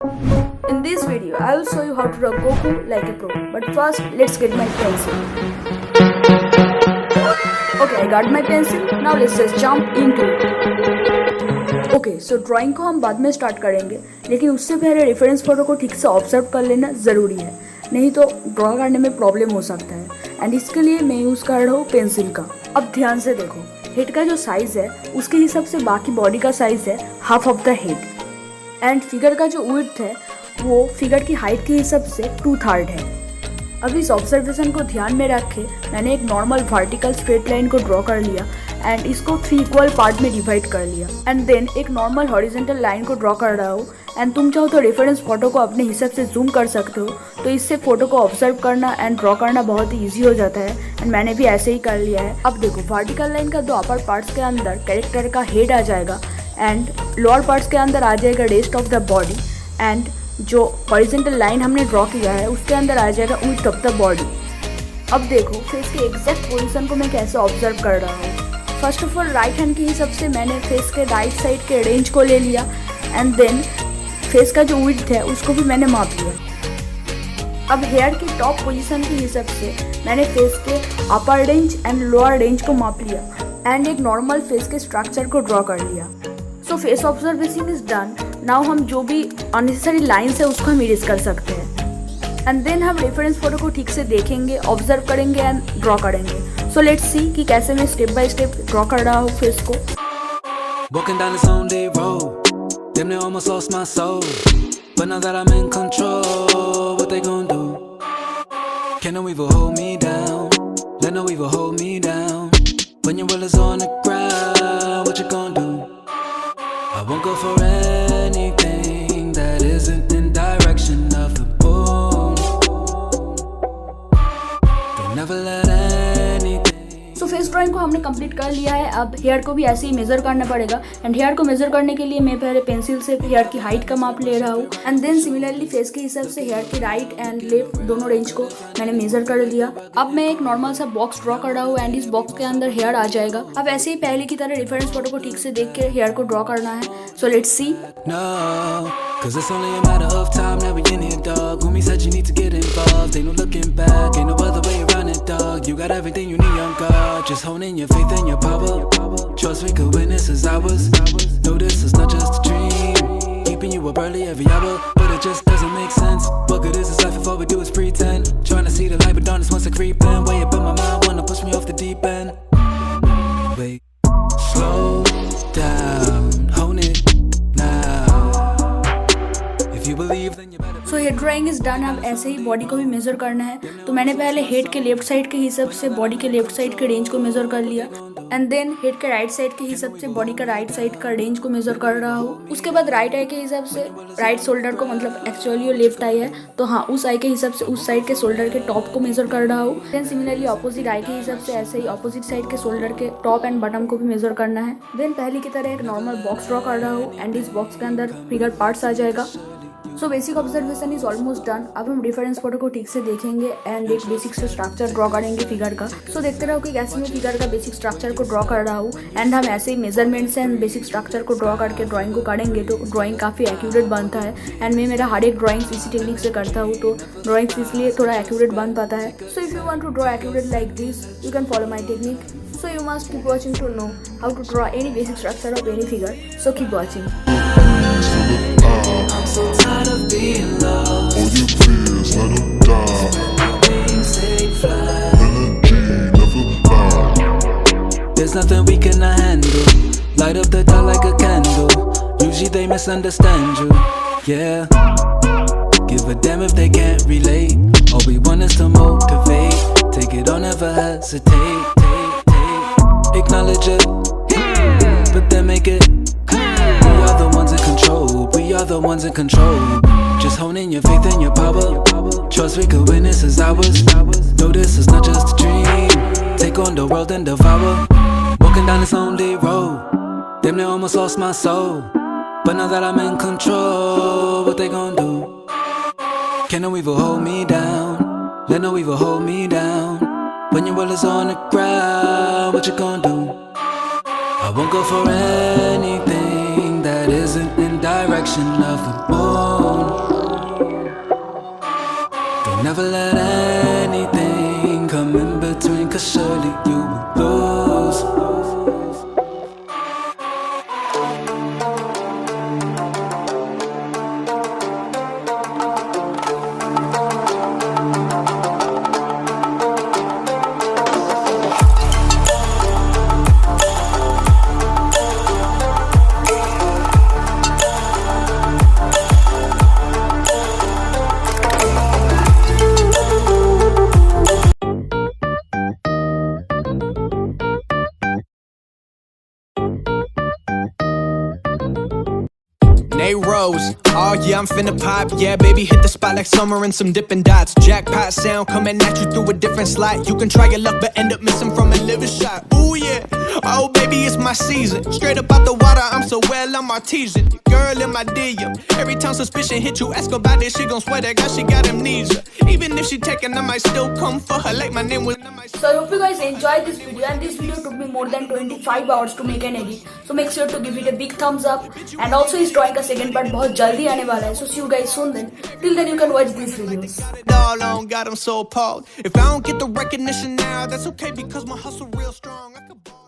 In this video, I will show you how to draw Goku like a pro. But first, let's get my pencil. Okay, I got my pencil. Now let's just jump into it. Okay, so drawing को हम बाद में start करेंगे, लेकिन उससे पहले reference photo को ठीक से ऑब्जर्व कर लेना ज़रूरी है, नहीं तो ड्रॉ करने में प्रॉब्लम हो सकता है। एंड इसके लिए मैं यूज़ कर रहा हूँ पेंसिल का। अब ध्यान से देखो, हेड का जो साइज़ है उसके हिसाब से बाकी बॉडी का साइज़ है half of the head. And figure का जो विड्थ है वो फिगर की हाइट के हिसाब से 2/3 है। अब इस ऑब्जर्वेशन को ध्यान में रख के मैंने एक नॉर्मल वर्टिकल स्ट्रेट लाइन को ड्रॉ कर लिया एंड इसको 3 इक्वल पार्ट में डिवाइड कर लिया। एंड देन एक नॉर्मल हॉरिजॉन्टल लाइन को ड्रॉ कर रहा हूँ। एंड तुम चाहो तो रेफरेंस फोटो को अपने हिसाब से जूम कर सकते हो, तो इससे फोटो को ऑब्जर्व करना एंड ड्रॉ करना बहुत ही ईजी हो जाता है। एंड मैंने भी ऐसे ही कर लिया है। अब देखो, वर्टिकल लाइन का 2 अपर पार्ट्स के अंदर कैरेक्टर का हेड आ जाएगा एंड लोअर पार्ट्स के अंदर आ जाएगा rest of the body. And जो हॉरिजॉन्टल लाइन हमने ड्रॉ किया है उसके अंदर आ जाएगा विड्थ ऑफ द बॉडी। अब देखो, फेस के एग्जैक्ट पोजीशन को मैं कैसे ऑब्जर्व कर रहा हूँ। First of all, right hand के हिसाब से मैंने फेस के राइट साइड के रेंज को ले लिया एंड देन फेस का जो विड्थ है उसको भी मैंने माप लिया। अब हेयर की टॉप पोजीशन के हिसाब से मैंने फेस के अपर रेंज एंड लोअर रेंज को माप लिया एंड एक नॉर्मल फेस के स्ट्रक्चर को ड्रॉ कर लिया। सो face observation is done. Now हम जो भी अननेसेसरी लाइन्स है उसको हम इरेज कर सकते हैं। एंड देन हम रेफरेंस फोटो को ठीक से देखेंगे, ऑब्जर्व करेंगे एंड ड्रॉ करेंगे। सो लेट्स सी कि कैसे मैं स्टेप बाय स्टेप ड्रॉ कर रहा हूँ फेस को। Walking down this Sunday road, damn near almost lost my soul. But now that I'm in control, what they gon' do? Can no evil hold me down? Let no evil hold me down. When your will is on the ground, what you gon' do? I won't go for anything that isn't in direction of the moon. Don't never let anything. So face drawing को हमने complete कर लिया है। अब hair को भी ऐसे ही major करना पड़ेगा। एंड हेयर को मेजर करने के लिए मैं पहले पेंसिल से हेयर की हाइट का माप ले रहा हूँ एंड देन सिमिलरली फेस के हिसाब से हेयर की राइट एंड लेफ्ट दोनों रेंज को मैंने मेजर कर लिया। अब मैं एक नॉर्मल सा बॉक्स ड्रॉ कर रहा हूँ एंड इस बॉक्स के अंदर हेयर आ जाएगा। अब ऐसे ही पहले की तरह रेफरेंस फोटो को ठीक से देख के हेयर को ड्रॉ करना है। So let's see. Cause it's only a matter of time that we in here, dog. Homie said you need to get involved. Ain't no looking back, ain't no other way around it, dog. You got everything you need on God. Just honing your faith and your power. Trust we could win, this is ours. No, this is not just a dream. Keeping you up early every hour, but it just doesn't make sense. What good is this life if all we do is pretend? Trying to see the light, but darkness wants to creep in. Way up in my mind, wanna push me off the deep end. Wait, slow down, hone it. So head drawing is done. अब ऐसे ही body को भी major करना है। तो मैंने पहले head के लेफ्ट साइड के हिसाब से बॉडी के लेफ्ट साइड के रेंज को मेजर कर लिया एंड देन हेड के राइट साइड के हिसाब से बॉडी का राइट साइड का रेंज को मेजर कर रहा हूँ। उसके बाद राइट आई के हिसाब से राइट शोल्डर को, मतलब एक्चुअली वो लेफ्ट आई है तो हाँ, उस आई के हिसाब से उस साइड के शोल्डर के टॉप को मेजर कर रहा हूँ। देन सिमिलरली ऑपोजिट आई के हिसाब से ऐसे ही ऑपोजिट साइड के शोल्डर के टॉप एंड बटन को भी मेजर करना है। देन पहले की तरह एक नॉर्मल बॉक्स ड्रॉ कर रहा हूँ एंड इस बॉक्स के अंदर फिगर पार्ट्स आ जाएगा। So basic observation is almost done. अब हम रेफरेंस फोटो को ठीक से देखेंगे एंड एक बेसिक से स्ट्रक्चर ड्रॉ करेंगे फिगर का। सो देखते रहो कि कैसे मैं फिगर का बेसिक स्ट्रक्चर को ड्रॉ कर रहा हूँ। एंड हम ऐसे ही मेजरमेंट्स एंड बेसिक स्ट्रक्चर को ड्रॉ करके ड्राइंग को करेंगे तो ड्राइंग काफ़ी एक्यूरेट बनता है। एंड मैं मेरा हर एक ड्राइंग इसी टेक्निक से करता हूँ तो ड्राइंग इसलिए थोड़ा एक्यूरेट बन पाता है। So if you want to draw accurate like this, you can follow my technique. So you must keep watching to know how to draw any basic structure of any figure. So keep watching. I'm so tired of being lost. All your fears, let them die. Wings take flight. Energy never bound. There's nothing we cannot handle. Light up the dark like a candle. Usually they misunderstand you. Yeah. Give a damn if they can't relate. All we want is to motivate. Take it on, never hesitate. Acknowledge it, but then make it. We are the ones in control. We are the ones in control. Just honing your faith and your power. Trust we could win, this is ours. No, this is not just a dream. Take on the world and devour. Walking down this lonely road, damn near almost lost my soul. But now that I'm in control, what they gon' do? Can no evil hold me down? Let no evil hold me down. When your will is on the ground, what you gon' do? I won't go for anything that isn't in direction of the moon. Never let anything come in between, 'cause surely you will lose. Nate Rose, oh yeah, I'm finna pop. Yeah, baby, hit the spot like summer and some dipping dots. Jackpot sound coming at you through a different slot. You can try your luck, but end up missing from a living shot. Ooh yeah, oh baby, it's my season. Straight up out the water, I'm so well, I'm artesian. Girl in my DM. Every time suspicion hit you, ask about it, she gon' swear that God, she got amnesia. Even if she taken, I might still come for her. Like my name was. So I hope you guys enjoyed this video, and this video took me more than 25 hours to make and edit. So make sure to give it a big thumbs up, and also is drawing a second part बहुत जल्दी आने वाला है. So see you guys soon then. Till then you can watch these videos. All on, God, I'm so appalled. If I don't get the recognition now, that's okay because my hustle real strong. I could ball.